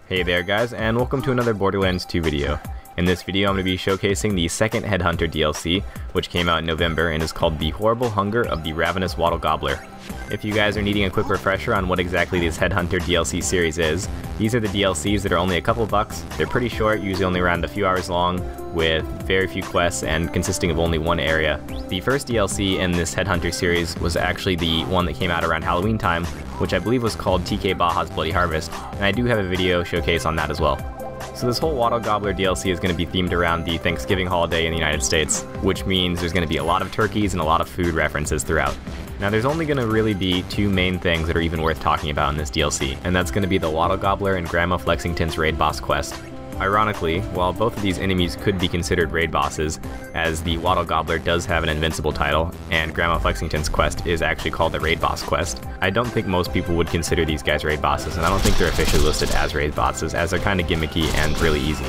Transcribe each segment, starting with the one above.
Hey there guys, and welcome to another Borderlands 2 video. In this video I'm going to be showcasing the second Headhunter DLC, which came out in November and is called The Horrible Hunger of the Ravenous Wattle Gobbler. If you guys are needing a quick refresher on what exactly this Headhunter DLC series is, these are the DLCs that are only a couple bucks. They're pretty short, usually only around a few hours long, with very few quests and consisting of only one area. The first DLC in this Headhunter series was actually the one that came out around Halloween time, which I believe was called TK Baja's Bloody Harvest, and I do have a video showcase on that as well. So this whole Wattle Gobbler DLC is going to be themed around the Thanksgiving holiday in the United States, which means there's going to be a lot of turkeys and a lot of food references throughout. Now there's only going to really be two main things that are even worth talking about in this DLC, and that's going to be the Wattle Gobbler and Grandma Flexington's raid boss quest. Ironically, while both of these enemies could be considered raid bosses, as the Wattle Gobbler does have an invincible title, and Grandma Flexington's quest is actually called the raid boss quest, I don't think most people would consider these guys raid bosses, and I don't think they're officially listed as raid bosses, as they're kind of gimmicky and really easy.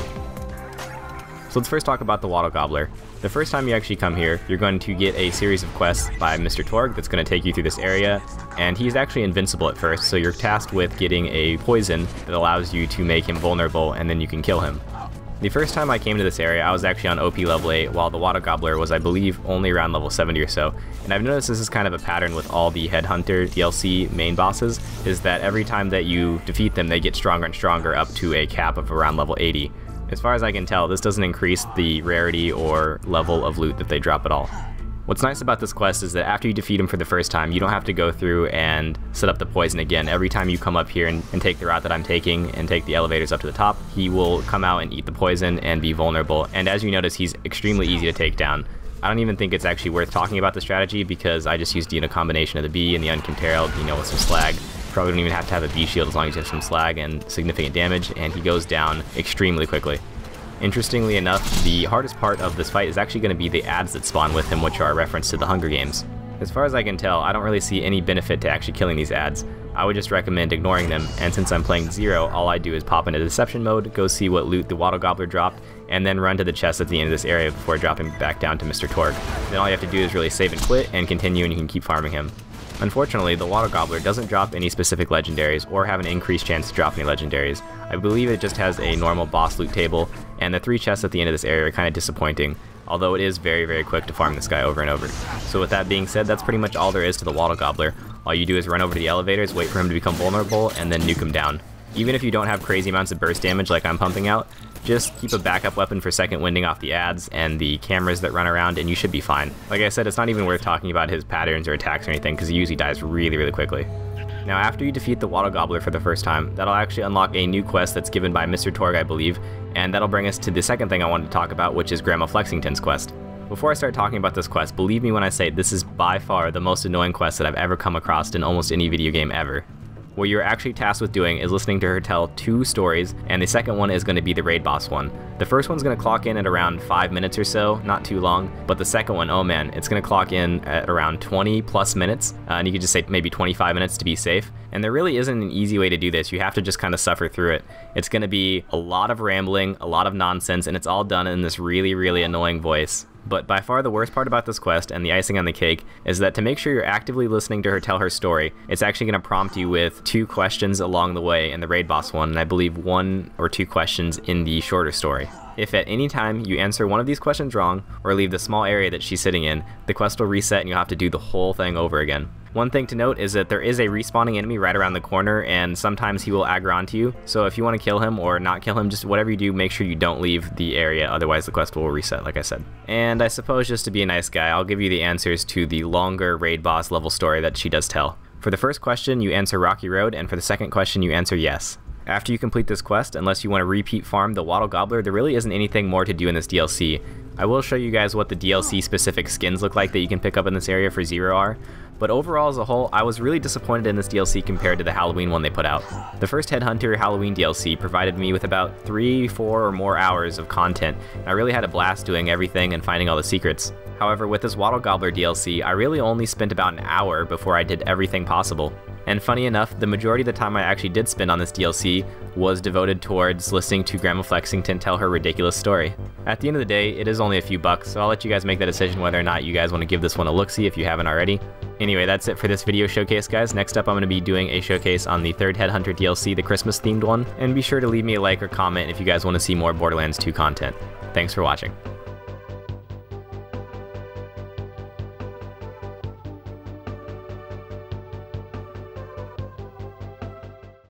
So let's first talk about the Wattle Gobbler. The first time you actually come here, you're going to get a series of quests by Mr. Torg that's going to take you through this area, and he's actually invincible at first, so you're tasked with getting a poison that allows you to make him vulnerable, and then you can kill him. The first time I came to this area, I was actually on OP level 8, while the Wattle Gobbler was, I believe, only around level 70 or so, and I've noticed this is kind of a pattern with all the Headhunter DLC main bosses, is that every time that you defeat them, they get stronger and stronger up to a cap of around level 80. As far as I can tell, this doesn't increase the rarity or level of loot that they drop at all. What's nice about this quest is that after you defeat him for the first time, you don't have to go through and set up the poison again. Every time you come up here and take the route that I'm taking and take the elevators up to the top, he will come out and eat the poison and be vulnerable. And as you notice, he's extremely easy to take down. I don't even think it's actually worth talking about the strategy because I just used a combination of the bee and the Uncanny Herald, with some slag. Probably don't even have to have a bee shield as long as you have some slag and significant damage, and he goes down extremely quickly. Interestingly enough, the hardest part of this fight is actually going to be the ads that spawn with him, which are a reference to the Hunger Games. As far as I can tell, I don't really see any benefit to actually killing these ads. I would just recommend ignoring them, and since I'm playing Zero, all I do is pop into Deception mode, go see what loot the Wattle Gobbler dropped, and then run to the chest at the end of this area before dropping back down to Mr. Torg. Then all you have to do is really save and quit, and continue, and you can keep farming him. Unfortunately, the Wattle Gobbler doesn't drop any specific legendaries or have an increased chance to drop any legendaries. I believe it just has a normal boss loot table, and the 3 chests at the end of this area are kind of disappointing, although it is very, very quick to farm this guy over and over. So with that being said, that's pretty much all there is to the Wattle Gobbler. All you do is run over to the elevators, wait for him to become vulnerable, and then nuke him down. Even if you don't have crazy amounts of burst damage like I'm pumping out, just keep a backup weapon for second winding off the ads and the cameras that run around, and you should be fine. Like I said, it's not even worth talking about his patterns or attacks or anything, because he usually dies really, really quickly. Now after you defeat the Wattle Gobbler for the first time, that'll actually unlock a new quest that's given by Mr. Torg, I believe, and that'll bring us to the second thing I wanted to talk about, which is Grandma Flexington's quest. Before I start talking about this quest, believe me when I say this is by far the most annoying quest that I've ever come across in almost any video game ever. What you're actually tasked with doing is listening to her tell 2 stories, and the second one is going to be the raid boss one. The first one's going to clock in at around 5 minutes or so, not too long, but the second one, oh man, it's going to clock in at around 20 plus minutes, and you could just say maybe 25 minutes to be safe. And there really isn't an easy way to do this. You have to just kind of suffer through it. It's going to be a lot of rambling, a lot of nonsense, and it's all done in this really, really annoying voice. But by far the worst part about this quest, and the icing on the cake, is that to make sure you're actively listening to her tell her story, it's actually going to prompt you with 2 questions along the way in the raid boss one, and I believe 1 or 2 questions in the shorter story. If at any time you answer one of these questions wrong, or leave the small area that she's sitting in, the quest will reset and you'll have to do the whole thing over again. One thing to note is that there is a respawning enemy right around the corner, and sometimes he will aggro onto you, so if you want to kill him or not kill him, just whatever you do, make sure you don't leave the area, otherwise the quest will reset, like I said. And I suppose just to be a nice guy, I'll give you the answers to the longer raid boss level story that she does tell. For the first question, you answer Rocky Road, and for the second question, you answer yes. After you complete this quest, unless you want to repeat farm the Wattle Gobbler, there really isn't anything more to do in this DLC. I will show you guys what the DLC specific skins look like that you can pick up in this area for Zero are, but overall as a whole, I was really disappointed in this DLC compared to the Halloween one they put out. The first Headhunter Halloween DLC provided me with about 3, 4 or more hours of content, and I really had a blast doing everything and finding all the secrets. However, with this Wattle Gobbler DLC, I really only spent about an hour before I did everything possible. And funny enough, the majority of the time I actually did spend on this DLC was devoted towards listening to Grandma Flexington tell her ridiculous story. At the end of the day, it is only a few bucks, so I'll let you guys make that decision whether or not you guys want to give this one a look-see if you haven't already. Anyway, that's it for this video showcase, guys. Next up, I'm going to be doing a showcase on the third Headhunter DLC, the Christmas-themed one, and be sure to leave me a like or comment if you guys want to see more Borderlands 2 content. Thanks for watching.